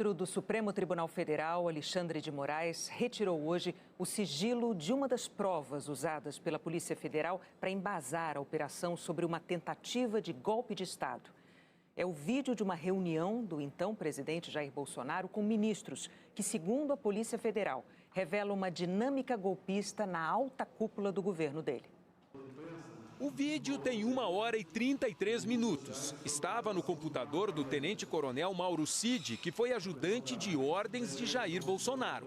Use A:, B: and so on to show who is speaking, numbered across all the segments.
A: ministro do Supremo Tribunal Federal, Alexandre de Moraes, retirou hoje o sigilo de uma das provas usadas pela Polícia Federal para embasar a operação sobre uma tentativa de golpe de Estado. É o vídeo de uma reunião do então presidente Jair Bolsonaro com ministros, que, segundo a Polícia Federal, revela uma dinâmica golpista na alta cúpula do governo dele.
B: O vídeo tem 1 hora e 33 minutos. Estava no computador do tenente-coronel Mauro Cid, que foi ajudante de ordens de Jair Bolsonaro.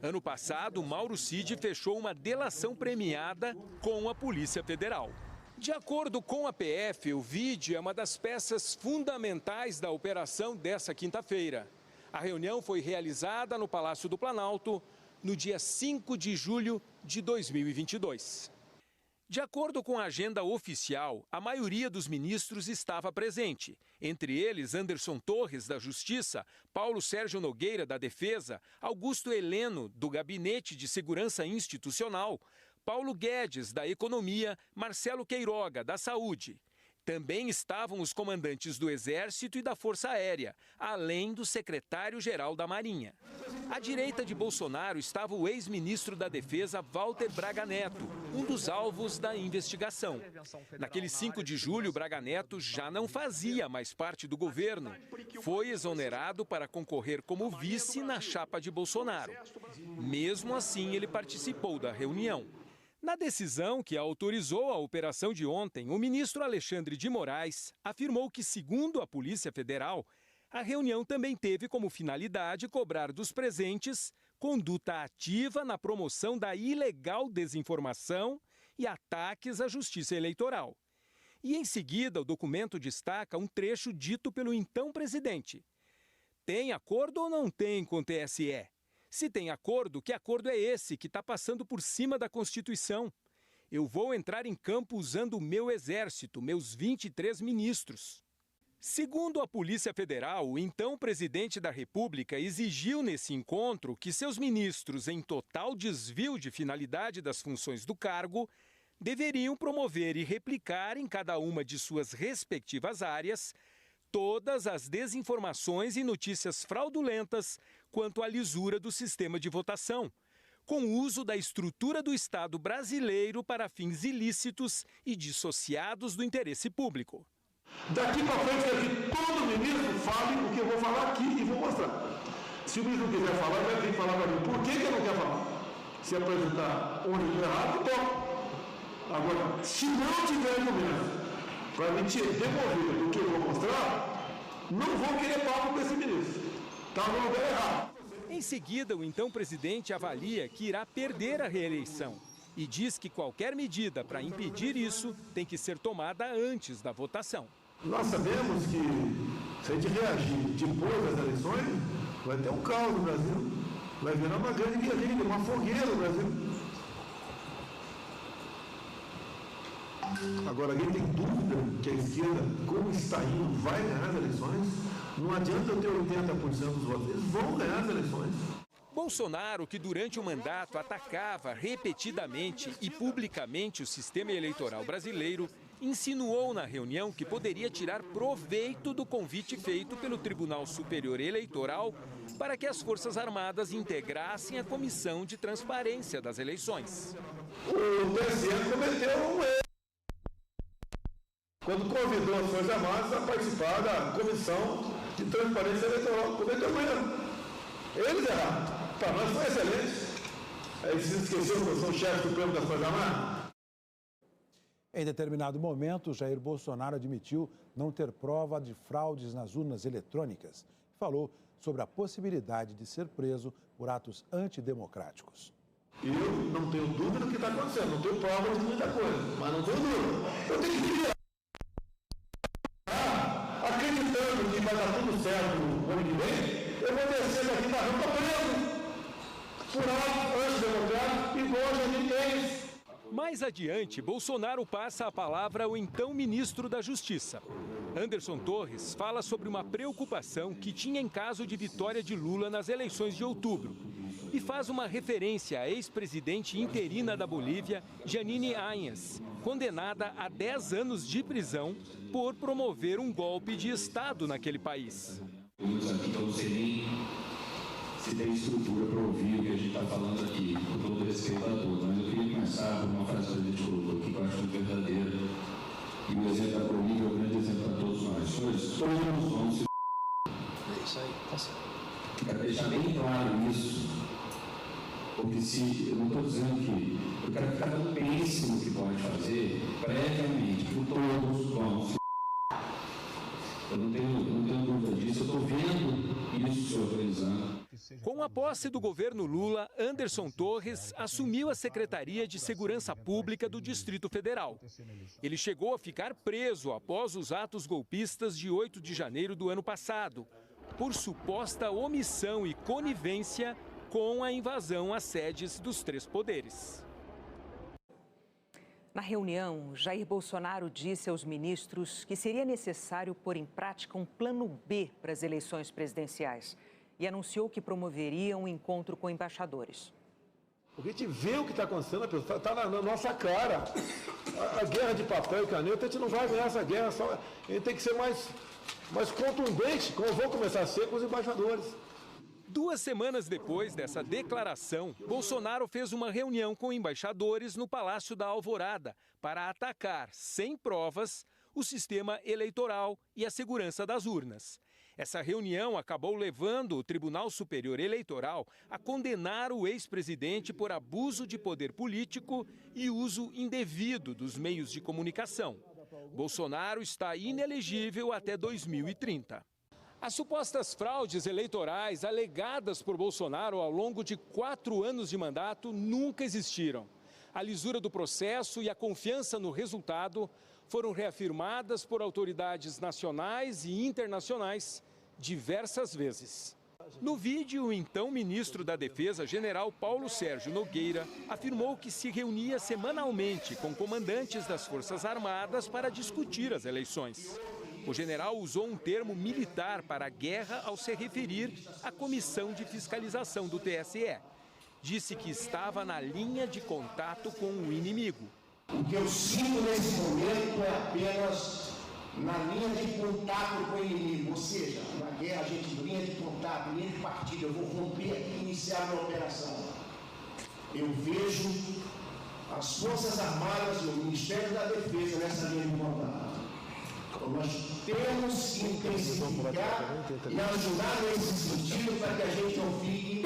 B: Ano passado, Mauro Cid fechou uma delação premiada com a Polícia Federal. De acordo com a PF, o vídeo é uma das peças fundamentais da operação dessa quinta-feira. A reunião foi realizada no Palácio do Planalto no dia 5 de julho de 2022. De acordo com a agenda oficial, a maioria dos ministros estava presente. Entre eles, Anderson Torres, da Justiça, Paulo Sérgio Nogueira, da Defesa, Augusto Heleno, do Gabinete de Segurança Institucional, Paulo Guedes, da Economia, Marcelo Queiroga, da Saúde. Também estavam os comandantes do Exército e da Força Aérea, além do secretário-geral da Marinha. À direita de Bolsonaro estava o ex-ministro da Defesa, Walter Braga Neto, um dos alvos da investigação. Naquele 5 de julho, Braga Neto já não fazia mais parte do governo. Foi exonerado para concorrer como vice na chapa de Bolsonaro. Mesmo assim, ele participou da reunião. Na decisão que autorizou a operação de ontem, o ministro Alexandre de Moraes afirmou que, segundo a Polícia Federal, a reunião também teve como finalidade cobrar dos presentes conduta ativa na promoção da ilegal desinformação e ataques à justiça eleitoral. E, em seguida, o documento destaca um trecho dito pelo então presidente. Tem acordo ou não tem com o TSE? Se tem acordo, que acordo é esse que está passando por cima da Constituição? Eu vou entrar em campo usando o meu exército, meus 23 ministros. Segundo a Polícia Federal, o então presidente da República exigiu nesse encontro que seus ministros, em total desvio de finalidade das funções do cargo, deveriam promover e replicar em cada uma de suas respectivas áreas todas as desinformações e notícias fraudulentas quanto à lisura do sistema de votação, com o uso da estrutura do Estado brasileiro para fins ilícitos e dissociados do interesse público.
C: Daqui para frente, quero que todo ministro fale o que eu vou falar aqui e vou mostrar. Se o ministro não quiser falar, vai ter que falar para mim. Por que ele não quer falar? Se apresentar onde eu estou errado, toco. Agora, se não tiver argumento para me demover do que eu vou mostrar, não vou querer papo com esse ministro. Está no lugar errado.
B: Em seguida, o então presidente avalia que irá perder a reeleição e diz que qualquer medida para impedir isso tem que ser tomada antes da votação.
C: Nós sabemos que, se a gente reagir depois das eleições, vai ter um caos no Brasil. Vai virar uma grande guerrilha, uma fogueira no Brasil. Agora, alguém tem dúvida que a esquerda, como está indo, vai ganhar as eleições? Não adianta eu ter 80% dos votos, eles vão ganhar as eleições.
B: Bolsonaro, que durante o mandato atacava repetidamente e publicamente o sistema eleitoral brasileiro, insinuou na reunião que poderia tirar proveito do convite feito pelo Tribunal Superior Eleitoral para que as Forças Armadas integrassem a Comissão de Transparência das Eleições.
C: O TSE cometeu um erro quando convidou as Forças Armadas a participar da Comissão de Transparência Eleitoral. Cometeu um erro. Eles erraram. Para nós foi excelente. Aí se esqueceu que eu sou o chefe supremo das Forças Armadas.
D: Em determinado momento, Jair Bolsonaro admitiu não ter prova de fraudes nas urnas eletrônicas e falou sobre a possibilidade de ser preso por atos antidemocráticos.
C: Eu não tenho dúvida do que está acontecendo, não tenho prova de muita coisa, mas não tenho dúvida. Eu tenho que virar. Acreditando que vai dar tudo certo no ano que vem, eu vou descer daqui da rua preso por atos antidemocráticos igual a gente tem.
B: Mais adiante, Bolsonaro passa a palavra ao então ministro da Justiça. Anderson Torres fala sobre uma preocupação que tinha em caso de vitória de Lula nas eleições de outubro e faz uma referência à ex-presidente interina da Bolívia, Jeanine Áñez, condenada a 10 anos de prisão por promover um golpe de Estado naquele país.
E: O capitão Selim tem estrutura para ouvir o que a gente está falando aqui, com todo respeito a todos. Mas eu queria começar por uma frase que a gente colocou aqui, que eu acho muito verdadeira. E o exemplo da Promídia é um grande exemplo para todos nós. Senhores, todos vão se...
F: É isso aí, tá certo.
E: Quero deixar bem claro isso, porque se eu não estou dizendo que eu quero que cada um pense no que pode fazer previamente, porque todos vão se... Eu não tenho dúvida disso, eu estou vendo isso se organizando.
B: Com a posse do governo Lula, Anderson Torres assumiu a Secretaria de Segurança Pública do Distrito Federal. Ele chegou a ficar preso após os atos golpistas de 8 de janeiro do ano passado, por suposta omissão e conivência com a invasão às sedes dos três poderes.
A: Na reunião, Jair Bolsonaro disse aos ministros que seria necessário pôr em prática um plano B para as eleições presidenciais e anunciou que promoveria um encontro com embaixadores.
C: Porque a gente vê o que está acontecendo, está na nossa cara. A guerra de papel e caneta, a gente não vai ganhar essa guerra, a gente tem que ser mais contundente, como vão começar a ser com os embaixadores.
B: 2 semanas depois dessa declaração, Bolsonaro fez uma reunião com embaixadores no Palácio da Alvorada para atacar, sem provas, o sistema eleitoral e a segurança das urnas. Essa reunião acabou levando o Tribunal Superior Eleitoral a condenar o ex-presidente por abuso de poder político e uso indevido dos meios de comunicação. Bolsonaro está inelegível até 2030. As supostas fraudes eleitorais alegadas por Bolsonaro ao longo de 4 anos de mandato nunca existiram. A lisura do processo e a confiança no resultado foram reafirmadas por autoridades nacionais e internacionais diversas vezes. No vídeo, o então ministro da Defesa, general Paulo Sérgio Nogueira, afirmou que se reunia semanalmente com comandantes das Forças Armadas para discutir as eleições. O general usou um termo militar para a guerra ao se referir à Comissão de Fiscalização do TSE. Disse que estava na linha de contato com o inimigo.
G: O que eu sinto nesse momento é apenas na linha de contato com o inimigo. Ou seja, na guerra a gente linha de contato, linha de partida. Eu vou romper aqui e iniciar a minha operação. Eu vejo as Forças Armadas e o Ministério da Defesa nessa linha de contato. Nós temos que intensificar e ajudar nesse sentido para que a gente não fique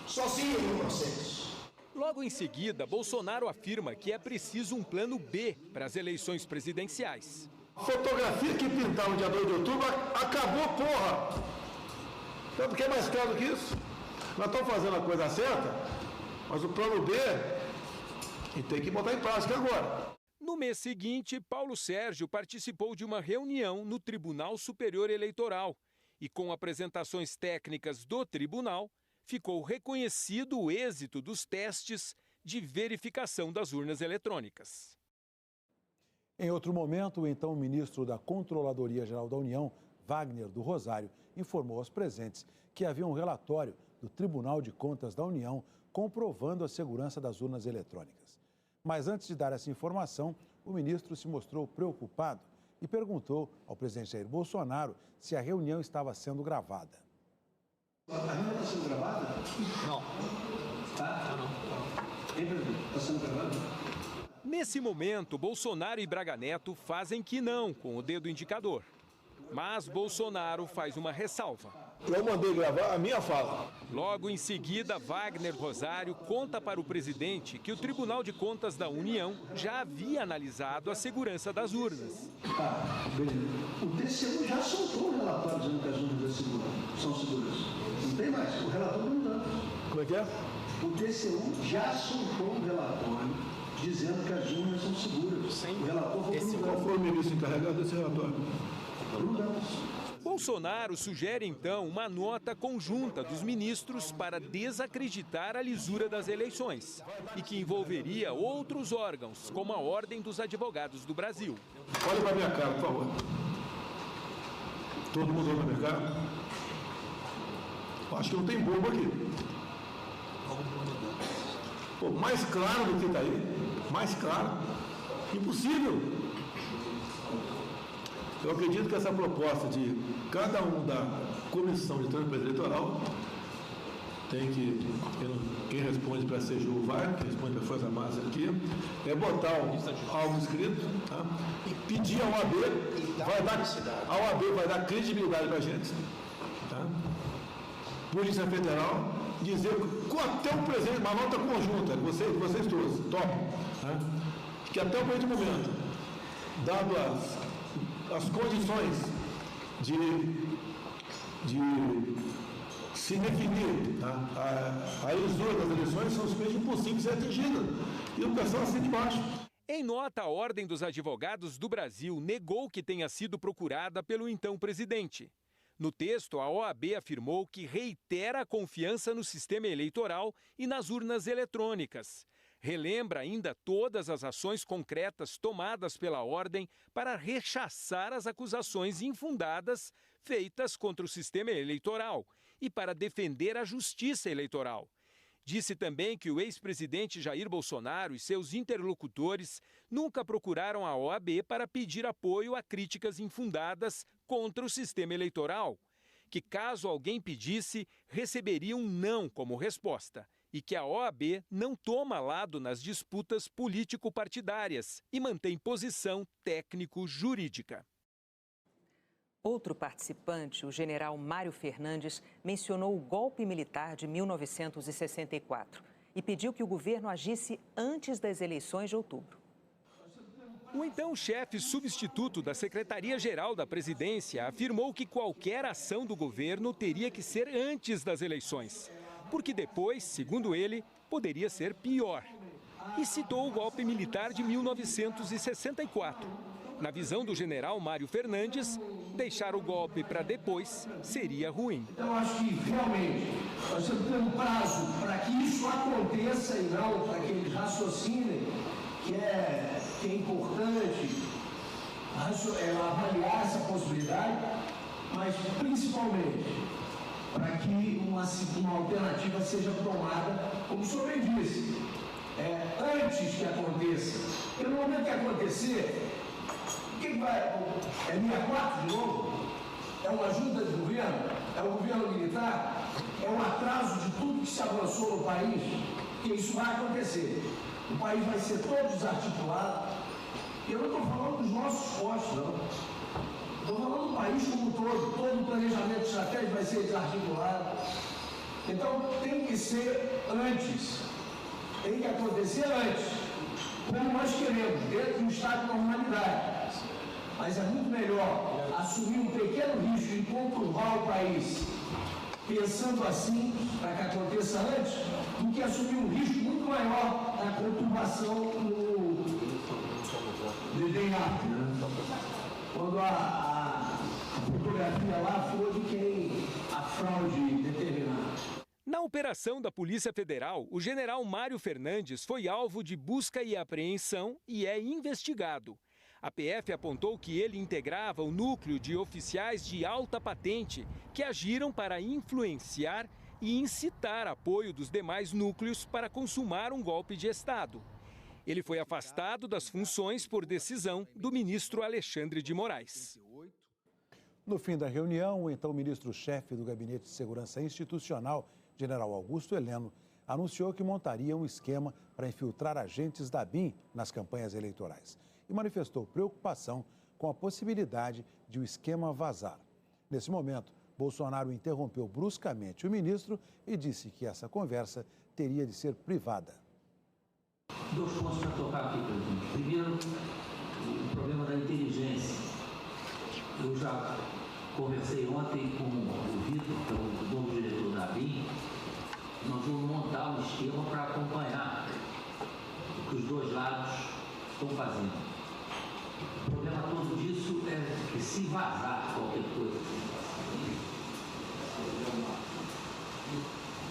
G: sozinho no processo.
B: Logo em seguida, Bolsonaro afirma que é preciso um plano B para as eleições presidenciais.
C: A fotografia que pintaram dia 2 de outubro acabou, porra! Tanto que é mais claro do que isso. Nós estamos fazendo a coisa certa, mas o plano B a gente tem que botar em prática agora.
B: No mês seguinte, Paulo Sérgio participou de uma reunião no Tribunal Superior Eleitoral e, com apresentações técnicas do tribunal, ficou reconhecido o êxito dos testes de verificação das urnas eletrônicas.
D: Em outro momento, o então ministro da Controladoria Geral da União, Wagner do Rosário, informou aos presentes que havia um relatório do Tribunal de Contas da União comprovando a segurança das urnas eletrônicas. Mas antes de dar essa informação, o ministro se mostrou preocupado e perguntou ao presidente Jair Bolsonaro se a reunião estava sendo gravada.
G: A reunião está sendo gravada?
F: Não.
G: Tá? Não. Hein, presidente? Está sendo gravada?
B: Nesse momento, Bolsonaro e Braga Neto fazem que não com o dedo indicador. Mas Bolsonaro faz uma ressalva.
C: Eu mandei gravar a minha fala.
B: Logo em seguida, Wagner Rosário conta para o presidente que o Tribunal de Contas da União já havia analisado a segurança das urnas.
G: Tá, beleza. O TCU já soltou o relatório dizendo que as urnas são seguras. Não tem mais, o relatório não dá.
C: Como é que é?
G: O TCU já soltou um relatório dizendo que as urnas são seguras.
F: Sim.
G: O relator foi
C: Qual foi o ministro encarregado desse relatório?
B: Bolsonaro sugere, então, uma nota conjunta dos ministros para desacreditar a lisura das eleições e que envolveria outros órgãos, como a Ordem dos Advogados do Brasil.
C: Olha para a minha cara, por favor. Todo mundo olha para a minha cara? Acho que não tem bomba aqui. Pô, mais claro do que está aí. Mais claro. Impossível. Eu acredito que essa proposta de cada um da comissão de transparência eleitoral tem que, quem responde para a CGU vai, quem responde para a Força Armada aqui, é botar algo escrito, tá? E pedir à OAB, a OAB vai dar credibilidade para a gente, tá? Polícia Federal, dizer até o presente, uma nota conjunta, vocês todos, topam, tá? Que até o presente momento, dado as condições de se definir, tá? A lisura das eleições são simplesmente impossíveis de ser atingida. E o pessoal assim de baixo.
B: Em nota, a Ordem dos Advogados do Brasil negou que tenha sido procurada pelo então presidente. No texto, a OAB afirmou que reitera a confiança no sistema eleitoral e nas urnas eletrônicas. Relembra ainda todas as ações concretas tomadas pela Ordem para rechaçar as acusações infundadas feitas contra o sistema eleitoral e para defender a justiça eleitoral. Disse também que o ex-presidente Jair Bolsonaro e seus interlocutores nunca procuraram a OAB para pedir apoio a críticas infundadas contra o sistema eleitoral, que caso alguém pedisse, receberia um não como resposta, e que a OAB não toma lado nas disputas político-partidárias e mantém posição técnico-jurídica.
A: Outro participante, o general Mário Fernandes, mencionou o golpe militar de 1964 e pediu que o governo agisse antes das eleições de outubro.
B: O então chefe substituto da Secretaria-Geral da Presidência afirmou que qualquer ação do governo teria que ser antes das eleições, porque depois, segundo ele, poderia ser pior. E citou o golpe militar de 1964. Na visão do general Mário Fernandes, deixar o golpe para depois seria ruim.
G: Então, acho que realmente nós temos que ter um prazo para que isso aconteça e não para que eles raciocinem que é importante avaliar essa possibilidade, mas principalmente para que uma alternativa seja tomada, como o senhor bem disse, antes que aconteça. Porque no momento que acontecer, o que vai? É 64 de novo? É uma junta de governo? É um governo militar? É um atraso de tudo que se avançou no país? Porque isso vai acontecer. O país vai ser todo desarticulado. E eu não estou falando dos nossos postos, não. Estou falando do país como um todo. Todo o planejamento estratégico vai ser desarticulado. Então, tem que ser antes. Tem que acontecer antes. Como nós queremos, dentro de um estado de normalidade. Mas é muito melhor assumir um pequeno risco em conturbar o país, pensando assim, para que aconteça antes, do que assumir um risco muito maior na conturbação no DNA. Quando a fotografia lá for de quem a fraude determinar.
B: Na operação da Polícia Federal, o general Mário Fernandes foi alvo de busca e apreensão e é investigado. A PF apontou que ele integrava o núcleo de oficiais de alta patente que agiram para influenciar e incitar apoio dos demais núcleos para consumar um golpe de Estado. Ele foi afastado das funções por decisão do ministro Alexandre de Moraes.
D: No fim da reunião, o então ministro-chefe do Gabinete de Segurança Institucional, general Augusto Heleno, anunciou que montaria um esquema para infiltrar agentes da BIM nas campanhas eleitorais e manifestou preocupação com a possibilidade de o esquema vazar. Nesse momento, Bolsonaro interrompeu bruscamente o ministro e disse que essa conversa teria de ser privada.
E: Dois pontos para tocar aqui, presidente. Primeiro, o problema da inteligência. Eu já conversei ontem com o Vitor, que é o novo diretor da BIM. Nós vamos montar um esquema para acompanhar o que os dois lados estão fazendo. O problema todo disso é que se vazar qualquer coisa,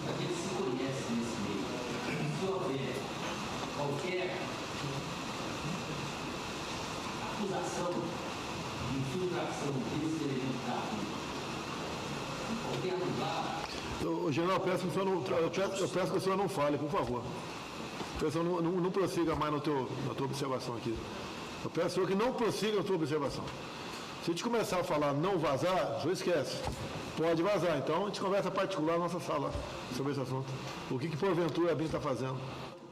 E: a gente se conhece nesse meio. Se houver qualquer acusação de infiltração desse elemento da vida, em qualquer lugar.
C: General, eu peço que o senhor não fale, por favor. O senhor não prossiga mais na tua observação aqui. Eu peço ao senhor que não prossiga na sua observação. Se a gente começar a falar não vazar, o senhor esquece. Pode vazar. Então, a gente conversa particular na nossa sala sobre esse assunto. O que porventura a BIM está fazendo.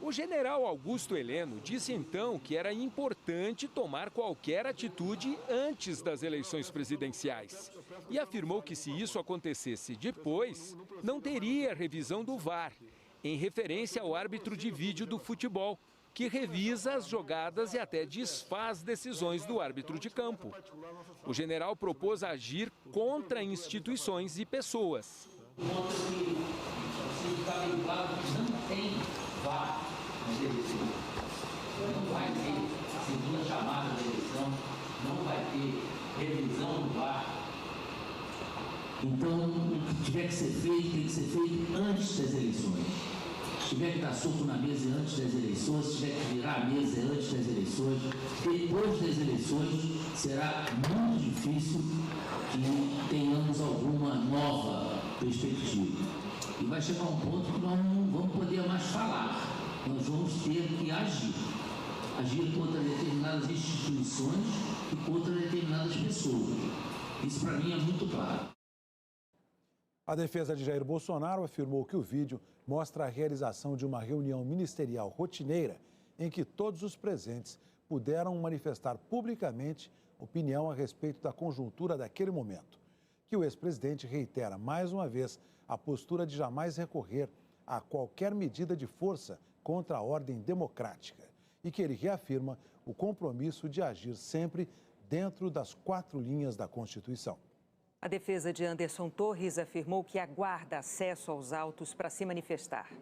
B: O general Augusto Heleno disse então que era importante tomar qualquer atitude antes das eleições presidenciais. E afirmou que se isso acontecesse depois, não teria revisão do VAR, em referência ao árbitro de vídeo do futebol, que revisa as jogadas e até desfaz decisões do árbitro de campo. O general propôs agir contra instituições e pessoas.
E: Não vai ter segunda chamada da eleição, não vai ter revisão do VAR. Então, o que tiver que ser feito, tem que ser feito antes das eleições. Se tiver que dar soco na mesa antes das eleições, se tiver que virar a mesa antes das eleições, depois das eleições, será muito difícil que tenhamos alguma nova perspectiva. E vai chegar um ponto que nós não vamos poder mais falar. Nós vamos ter que agir. Agir contra determinadas instituições e contra determinadas pessoas. Isso para mim é muito claro.
D: A defesa de Jair Bolsonaro afirmou que o vídeo mostra a realização de uma reunião ministerial rotineira em que todos os presentes puderam manifestar publicamente opinião a respeito da conjuntura daquele momento. Que o ex-presidente reitera mais uma vez a postura de jamais recorrer a qualquer medida de força contra a ordem democrática e que ele reafirma o compromisso de agir sempre dentro das 4 linhas da Constituição.
A: A defesa de Anderson Torres afirmou que aguarda acesso aos autos para se manifestar.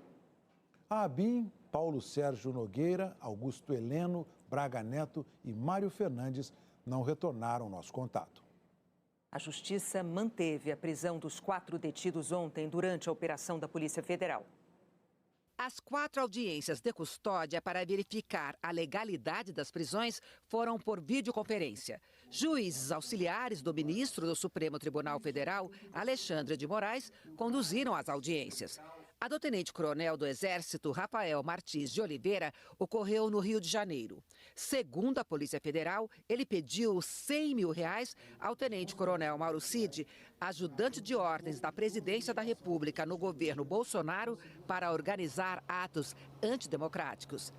D: A ABIN, Paulo Sérgio Nogueira, Augusto Heleno, Braga Neto e Mário Fernandes não retornaram ao nosso contato.
A: A Justiça manteve a prisão dos 4 detidos ontem durante a operação da Polícia Federal.
H: As 4 audiências de custódia para verificar a legalidade das prisões foram por videoconferência. Juízes auxiliares do ministro do Supremo Tribunal Federal, Alexandre de Moraes, conduziram as audiências. A do tenente-coronel do Exército, Rafael Martins de Oliveira, ocorreu no Rio de Janeiro. Segundo a Polícia Federal, ele pediu R$100 mil ao tenente-coronel Mauro Cid, ajudante de ordens da Presidência da República no governo Bolsonaro, para organizar atos antidemocráticos.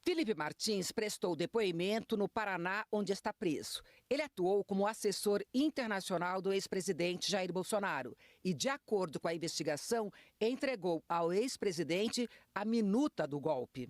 H: Felipe Martins prestou depoimento no Paraná, onde está preso. Ele atuou como assessor internacional do ex-presidente Jair Bolsonaro e, de acordo com a investigação, entregou ao ex-presidente a minuta do golpe.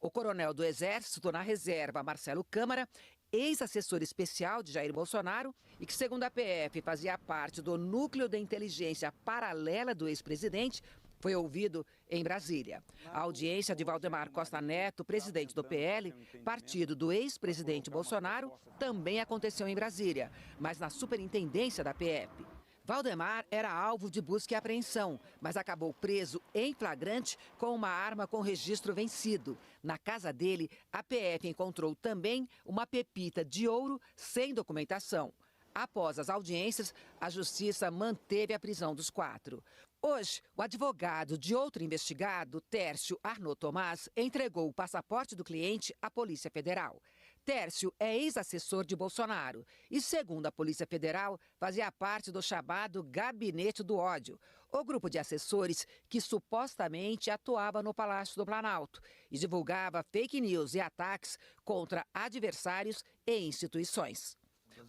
H: O coronel do Exército na reserva, Marcelo Câmara, ex-assessor especial de Jair Bolsonaro e que, segundo a PF, fazia parte do núcleo de inteligência paralela do ex-presidente, foi ouvido em Brasília. A audiência de Valdemar Costa Neto, presidente do PL, partido do ex-presidente Bolsonaro, também aconteceu em Brasília, mas na superintendência da PF. Valdemar era alvo de busca e apreensão, mas acabou preso em flagrante com uma arma com registro vencido. Na casa dele, a PF encontrou também uma pepita de ouro sem documentação. Após as audiências, a Justiça manteve a prisão dos 4. Hoje, o advogado de outro investigado, Tércio Arnaud Tomás, entregou o passaporte do cliente à Polícia Federal. Tércio é ex-assessor de Bolsonaro e, segundo a Polícia Federal, fazia parte do chamado Gabinete do Ódio, o grupo de assessores que supostamente atuava no Palácio do Planalto e divulgava fake news e ataques contra adversários e instituições.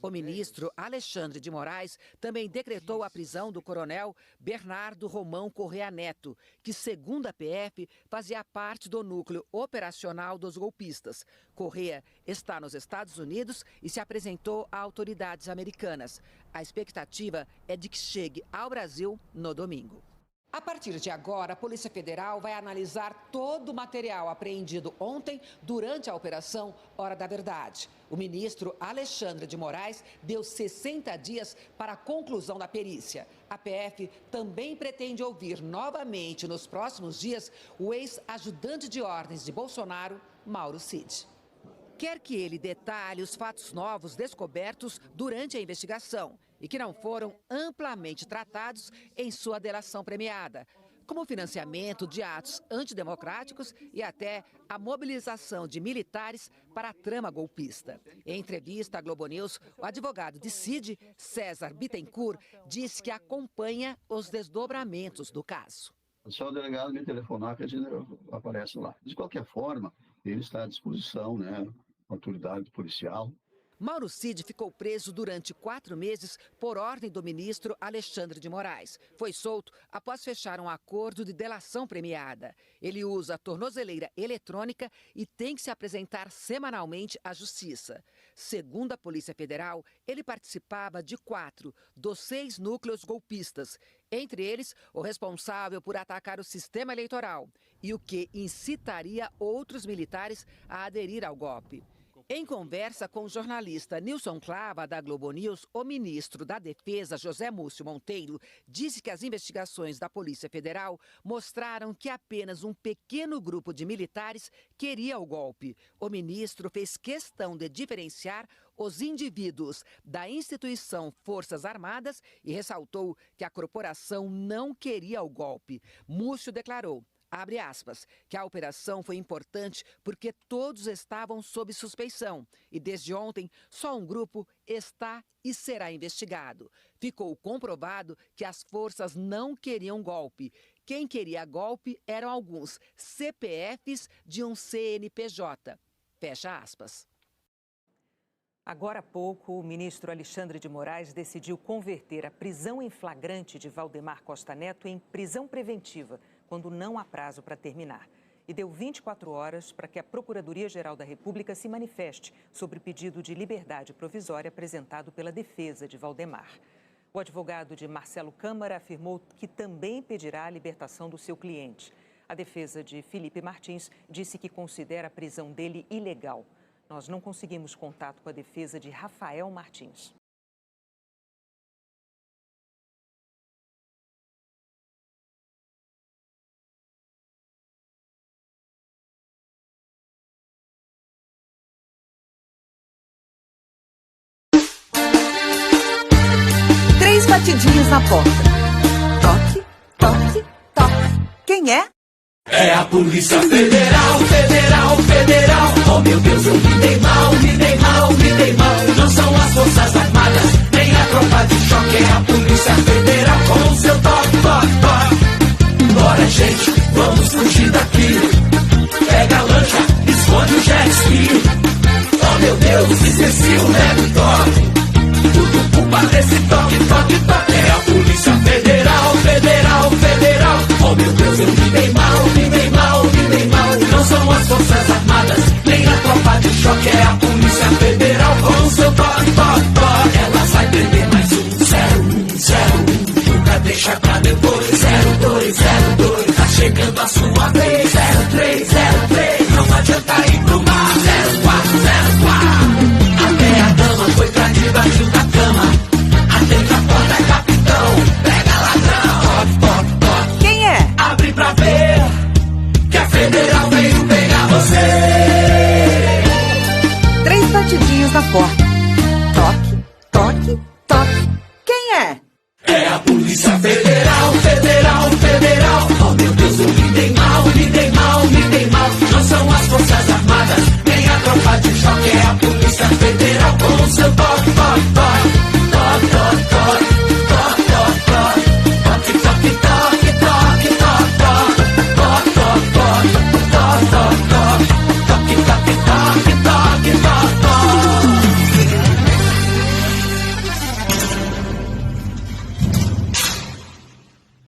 H: O ministro Alexandre de Moraes também decretou a prisão do coronel Bernardo Romão Correa Neto, que, segundo a PF, fazia parte do núcleo operacional dos golpistas. Correa está nos Estados Unidos e se apresentou a autoridades americanas. A expectativa é de que chegue ao Brasil no domingo. A partir de agora, a Polícia Federal vai analisar todo o material apreendido ontem durante a Operação Hora da Verdade. O ministro Alexandre de Moraes deu 60 dias para a conclusão da perícia. A PF também pretende ouvir novamente nos próximos dias o ex-ajudante de ordens de Bolsonaro, Mauro Cid. Quer que ele detalhe os fatos novos descobertos durante a investigação e que não foram amplamente tratados em sua delação premiada. como o financiamento de atos antidemocráticos e até a mobilização de militares para a trama golpista. Em entrevista à Globo News, o advogado de Cid, César Bittencourt, disse que acompanha os desdobramentos do caso.
I: Só o delegado me telefonar que a gente aparece lá. De qualquer forma, ele está à disposição, né? Autoridade policial.
H: Mauro Cid ficou preso durante 4 meses por ordem do ministro Alexandre de Moraes. Foi solto após fechar um acordo de delação premiada. Ele usa tornozeleira eletrônica e tem que se apresentar semanalmente à Justiça. Segundo a Polícia Federal, ele participava de 4 dos 6 núcleos golpistas. Entre eles, o responsável por atacar o sistema eleitoral e o que incitaria outros militares a aderir ao golpe. Em conversa com o jornalista Nilson Clava, da Globo News, o ministro da Defesa, José Múcio Monteiro, disse que as investigações da Polícia Federal mostraram que apenas um pequeno grupo de militares queria o golpe. O ministro fez questão de diferenciar os indivíduos da instituição Forças Armadas e ressaltou que a corporação não queria o golpe. Múcio declarou, abre aspas, que a operação foi importante porque todos estavam sob suspeição e desde ontem só um grupo está e será investigado. Ficou comprovado que as forças não queriam golpe. Quem queria golpe eram alguns CPFs de um CNPJ. Fecha aspas.
A: Agora há pouco, o ministro Alexandre de Moraes decidiu converter a prisão em flagrante de Valdemar Costa Neto em prisão preventiva, quando não há prazo para terminar. E deu 24 horas para que a Procuradoria-Geral da República se manifeste sobre o pedido de liberdade provisória apresentado pela defesa de Valdemar. O advogado de Marcelo Câmara afirmou que também pedirá a libertação do seu cliente. A defesa de Felipe Martins disse que considera a prisão dele ilegal. Nós não conseguimos contato com a defesa de Rafael Martins.
J: Três batidinhas na porta. Toque, toque, toque. Quem é?
K: É a Polícia Federal, Federal, Federal. Oh meu Deus, eu me dei mal, me dei mal, me dei mal. Não são as Forças Armadas, nem a tropa de choque. É a Polícia Federal com seu toque, toque, toque. Bora gente, vamos fugir daqui. Pega a lancha, esconde o jet ski. Oh meu Deus, esqueci o leve toque. Tudo culpa desse toque, toque, toque. É a Polícia Federal, Federal, Federal. Oh meu Deus, eu me dei mal, me dei mal, me dei mal. Não são as Forças Armadas, nem a tropa de choque. É a Polícia Federal com seu toque, toque, toque. Ela vai prender mais um 0101. Nunca deixa pra depois. 0202. Tá chegando a